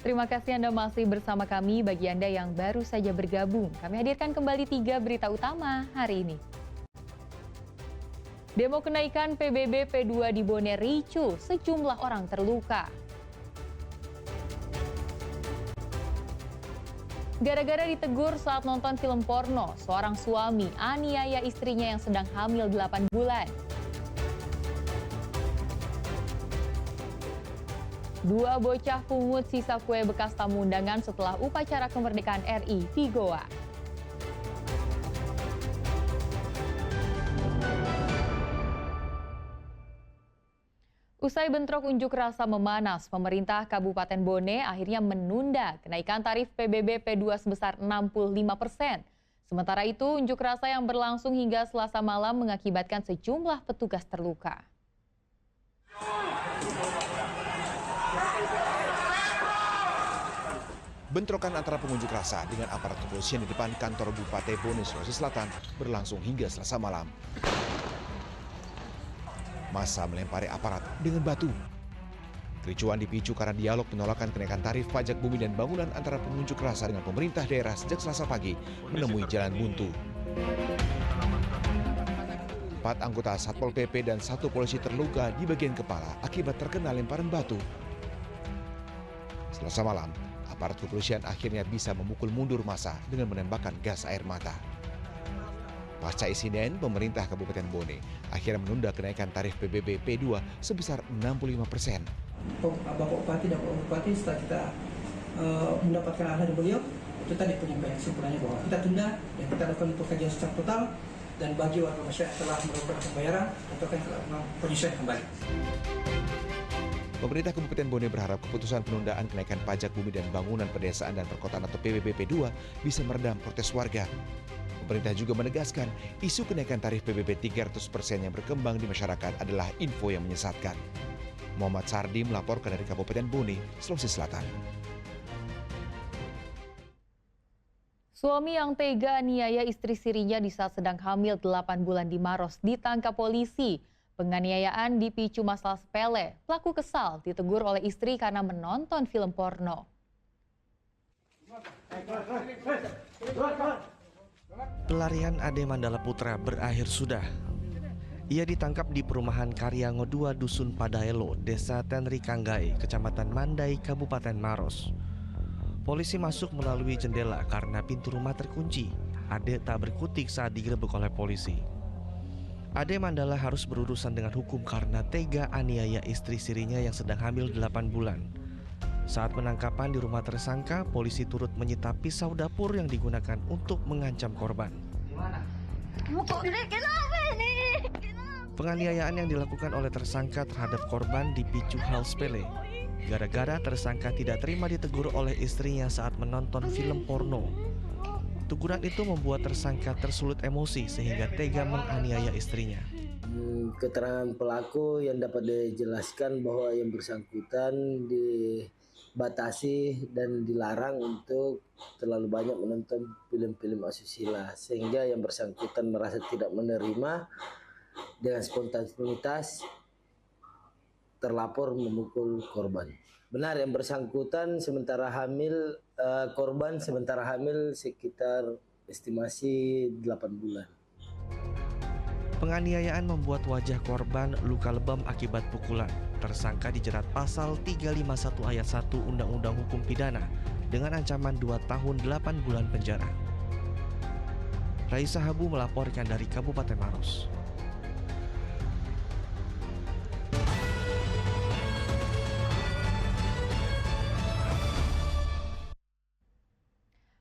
Terima kasih Anda masih bersama kami. Bagi Anda yang baru saja bergabung, kami hadirkan kembali 3 berita utama hari ini. Demo kenaikan PBB P2 di Bone ricu, sejumlah orang terluka. Gara-gara ditegur saat nonton film porno, seorang suami aniaya istrinya yang sedang hamil 8 bulan. 2 bocah pungut sisa kue bekas tamu undangan setelah upacara kemerdekaan RI di Goa. Usai bentrok unjuk rasa memanas, pemerintah Kabupaten Bone akhirnya menunda kenaikan tarif PBB P2 sebesar 65%. Sementara itu, unjuk rasa yang berlangsung hingga Selasa malam mengakibatkan sejumlah petugas terluka. Bentrokan antara pengunjuk rasa dengan aparat kepolisian di depan kantor Bupati Bone, Sulawesi Selatan berlangsung hingga Selasa malam. Massa melempari aparat dengan batu. Kericuan dipicu karena dialog penolakan kenaikan tarif pajak bumi dan bangunan antara pengunjuk rasa dengan pemerintah daerah sejak Selasa pagi menemui jalan buntu. 4 anggota Satpol PP dan 1 polisi terluka di bagian kepala akibat terkena lemparan batu. Selasa malam, aparat kepolisian akhirnya bisa memukul mundur massa dengan menembakkan gas air mata. Pasca insiden, pemerintah Kabupaten Bone akhirnya menunda kenaikan tarif PBB P2 sebesar 65%. Bapak Bupati dan Bapak Bupati setelah kita mendapatkan arahan dari beliau, itu tadi penyampaian kesimpulannya bahwa kita tunda dan kita lakukan pengkajian secara total, dan bagi warga masyarakat telah melakukan pembayaran atau penyesuaian kembali. Pemerintah Kabupaten Bone berharap keputusan penundaan kenaikan pajak bumi dan bangunan pedesaan dan perkotaan atau PBB P2 bisa meredam protes warga. Pemerintah juga menegaskan isu kenaikan tarif PBB 300% yang berkembang di masyarakat adalah info yang menyesatkan. Muhammad Sardi melaporkan dari Kabupaten Bone, Sulawesi Selatan. Suami yang tega aniaya istri sirinya di saat sedang hamil 8 bulan di Maros ditangkap polisi. Penganiayaan dipicu masalah sepele. Pelaku kesal ditegur oleh istri karena menonton film porno. Pelarian Ade Mandala Putra berakhir sudah. Ia ditangkap di perumahan Karyango 2 Dusun Padaelo, Desa Tenri Kanggai, Kecamatan Mandai, Kabupaten Maros. Polisi masuk melalui jendela karena pintu rumah terkunci. Ade tak berkutik saat digerebek oleh polisi. Ade Mandala harus berurusan dengan hukum karena tega aniaya istri sirinya yang sedang hamil 8 bulan. Saat penangkapan di rumah tersangka, polisi turut menyita pisau dapur yang digunakan untuk mengancam korban. Penganiayaan yang dilakukan oleh tersangka terhadap korban dipicu hal sepele. Gara-gara tersangka tidak terima ditegur oleh istrinya saat menonton film porno. Teguran itu membuat tersangka tersulut emosi sehingga tega menganiaya istrinya. Keterangan pelaku yang dapat dijelaskan bahwa yang bersangkutan dibatasi dan dilarang untuk terlalu banyak menonton film-film asusila, sehingga yang bersangkutan merasa tidak menerima. Dengan spontanitas terlapor memukul korban. Benar, yang bersangkutan sementara hamil, korban sementara hamil sekitar estimasi 8 bulan. Penganiayaan membuat wajah korban luka lebam akibat pukulan. Tersangka dijerat pasal 351 ayat 1 Undang-Undang Hukum Pidana dengan ancaman 2 tahun 8 bulan penjara. Raisa Habu melaporkan dari Kabupaten Maros.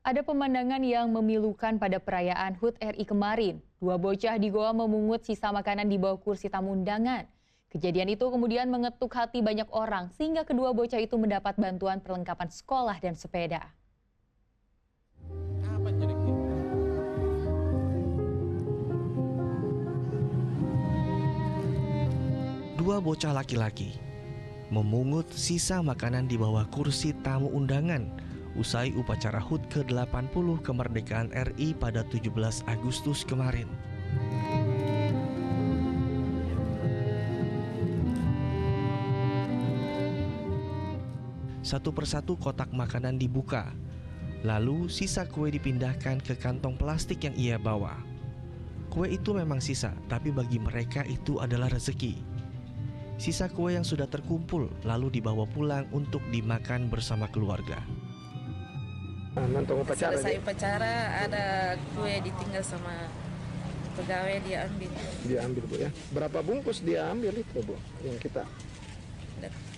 Ada pemandangan yang memilukan pada perayaan HUT RI kemarin. 2 bocah di Goa memungut sisa makanan di bawah kursi tamu undangan. Kejadian itu kemudian mengetuk hati banyak orang sehingga kedua bocah itu mendapat bantuan perlengkapan sekolah dan sepeda. Dua bocah laki-laki memungut sisa makanan di bawah kursi tamu undangan usai upacara HUT ke-80 kemerdekaan RI pada 17 Agustus kemarin. Satu persatu kotak makanan dibuka. Lalu sisa kue dipindahkan ke kantong plastik yang ia bawa. Kue itu memang sisa, tapi bagi mereka itu adalah rezeki. Sisa kue yang sudah terkumpul lalu dibawa pulang untuk dimakan bersama keluarga. Selesai upacara ada kue ditinggal sama pegawai, dia ambil Bu ya. Berapa bungkus dia ambil itu Bu yang kita?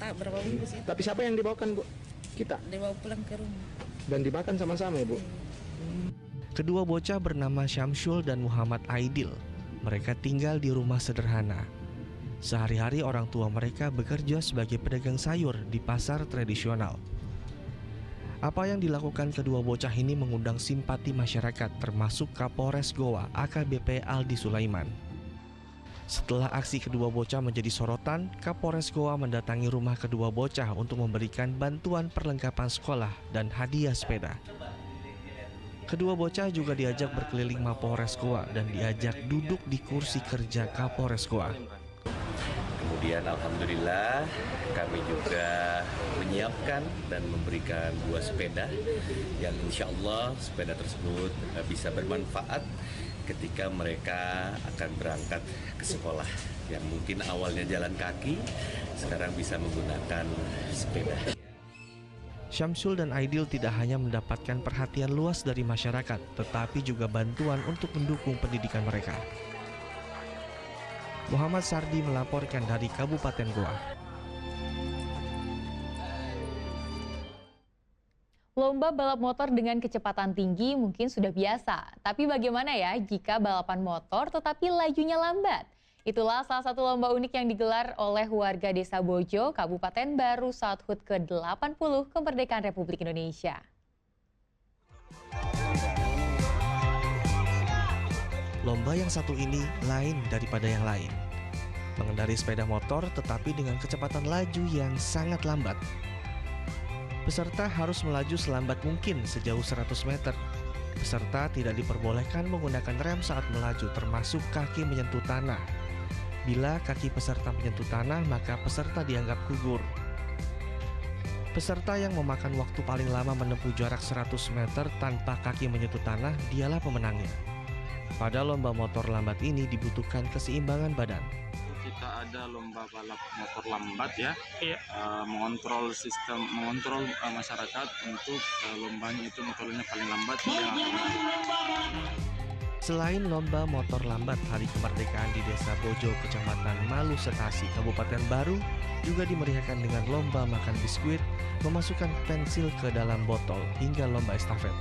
tak berapa bungkus itu Tapi siapa yang dibawakan Bu? Kita. dibawa pulang ke rumah. Dan dimakan sama-sama ya Bu. Kedua bocah bernama Syamsul dan Muhammad Aidil. Mereka tinggal di rumah sederhana. Sehari-hari orang tua mereka bekerja sebagai pedagang sayur di pasar tradisional. Apa yang dilakukan kedua bocah ini mengundang simpati masyarakat, termasuk Kapolres Goa AKBP Aldi Sulaiman. Setelah aksi kedua bocah menjadi sorotan, Kapolres Goa mendatangi rumah kedua bocah untuk memberikan bantuan perlengkapan sekolah dan hadiah sepeda. Kedua bocah juga diajak berkeliling Mapolres Goa dan diajak duduk di kursi kerja Kapolres Goa. Kemudian alhamdulillah kami juga menyiapkan dan memberikan 2 sepeda yang insya Allah sepeda tersebut bisa bermanfaat ketika mereka akan berangkat ke sekolah. Yang mungkin awalnya jalan kaki, sekarang bisa menggunakan sepeda. Syamsul dan Aidil tidak hanya mendapatkan perhatian luas dari masyarakat, tetapi juga bantuan untuk mendukung pendidikan mereka. Muhammad Sardi melaporkan dari Kabupaten Goa. Lomba balap motor dengan kecepatan tinggi mungkin sudah biasa. Tapi bagaimana ya jika balapan motor tetapi lajunya lambat? Itulah salah satu lomba unik yang digelar oleh warga Desa Bojo, Kabupaten Baru saat HUT ke-80 Kemerdekaan Republik Indonesia. Lomba yang satu ini lain daripada yang lain. Mengendari sepeda motor tetapi dengan kecepatan laju yang sangat lambat. Peserta harus melaju selambat mungkin sejauh 100 meter. Peserta tidak diperbolehkan menggunakan rem saat melaju, termasuk kaki menyentuh tanah. Bila kaki peserta menyentuh tanah, maka peserta dianggap gugur. Peserta yang memakan waktu paling lama menempuh jarak 100 meter tanpa kaki menyentuh tanah, dialah pemenangnya. Pada lomba motor lambat ini dibutuhkan keseimbangan badan. Kita ada lomba balap motor lambat ya, mengontrol masyarakat untuk lombanya itu motornya paling lambat. Selain lomba motor lambat, Hari Kemerdekaan di Desa Bojo, Kecamatan Malu Setasi, Kabupaten Baru juga dimeriahkan dengan lomba makan biskuit, memasukkan pensil ke dalam botol, hingga lomba estafet.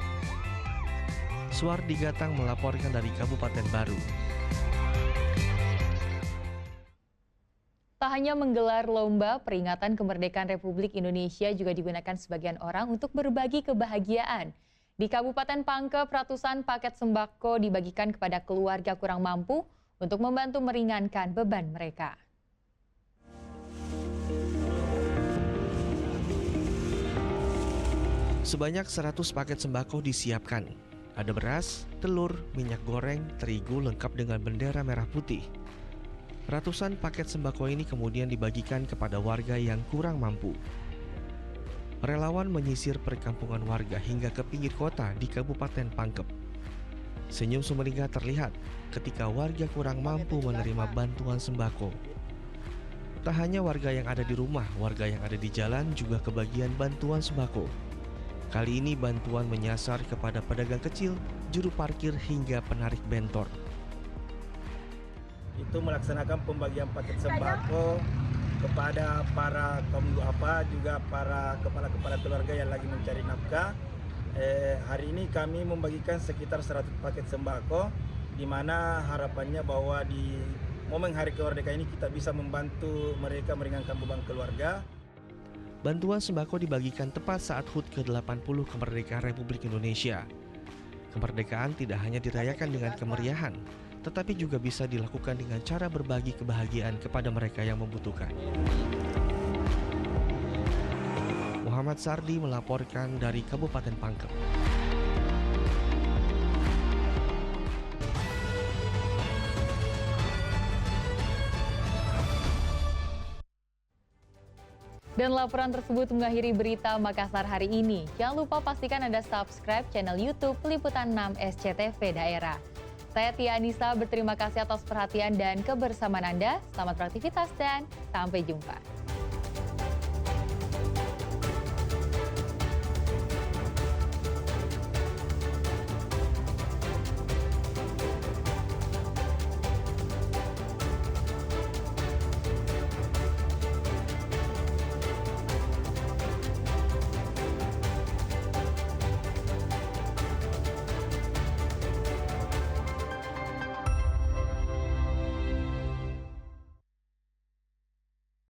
Suardi Gatang melaporkan dari Kabupaten Baru. Tak hanya menggelar lomba, peringatan kemerdekaan Republik Indonesia juga digunakan sebagian orang untuk berbagi kebahagiaan. Di Kabupaten Pangkep, ratusan paket sembako dibagikan kepada keluarga kurang mampu untuk membantu meringankan beban mereka. Sebanyak 100 paket sembako disiapkan. Ada beras, telur, minyak goreng, terigu lengkap dengan bendera merah putih. Ratusan paket sembako ini kemudian dibagikan kepada warga yang kurang mampu. Relawan menyisir perkampungan warga hingga ke pinggir kota di Kabupaten Pangkep. Senyum sumringah terlihat ketika warga kurang mampu menerima bantuan sembako. Tak hanya warga yang ada di rumah, warga yang ada di jalan juga kebagian bantuan sembako. Kali ini bantuan menyasar kepada pedagang kecil, juru parkir hingga penarik bentor. Itu melaksanakan pembagian paket sembako kepada para kaum duafa, juga para kepala-kepala keluarga yang lagi mencari nafkah. Hari ini kami membagikan sekitar 100 paket sembako, di mana harapannya bahwa di momen Hari Kemerdekaan ini kita bisa membantu mereka meringankan beban keluarga. Bantuan sembako dibagikan tepat saat HUT ke-80 Kemerdekaan Republik Indonesia. Kemerdekaan tidak hanya dirayakan dengan kemeriahan, tetapi juga bisa dilakukan dengan cara berbagi kebahagiaan kepada mereka yang membutuhkan. Muhammad Sardi melaporkan dari Kabupaten Pangkep. Dan laporan tersebut mengakhiri berita Makassar hari ini. Jangan lupa pastikan Anda subscribe channel YouTube Peliputan 6 SCTV Daerah. Saya Tia Anissa berterima kasih atas perhatian dan kebersamaan Anda. Selamat beraktivitas dan sampai jumpa.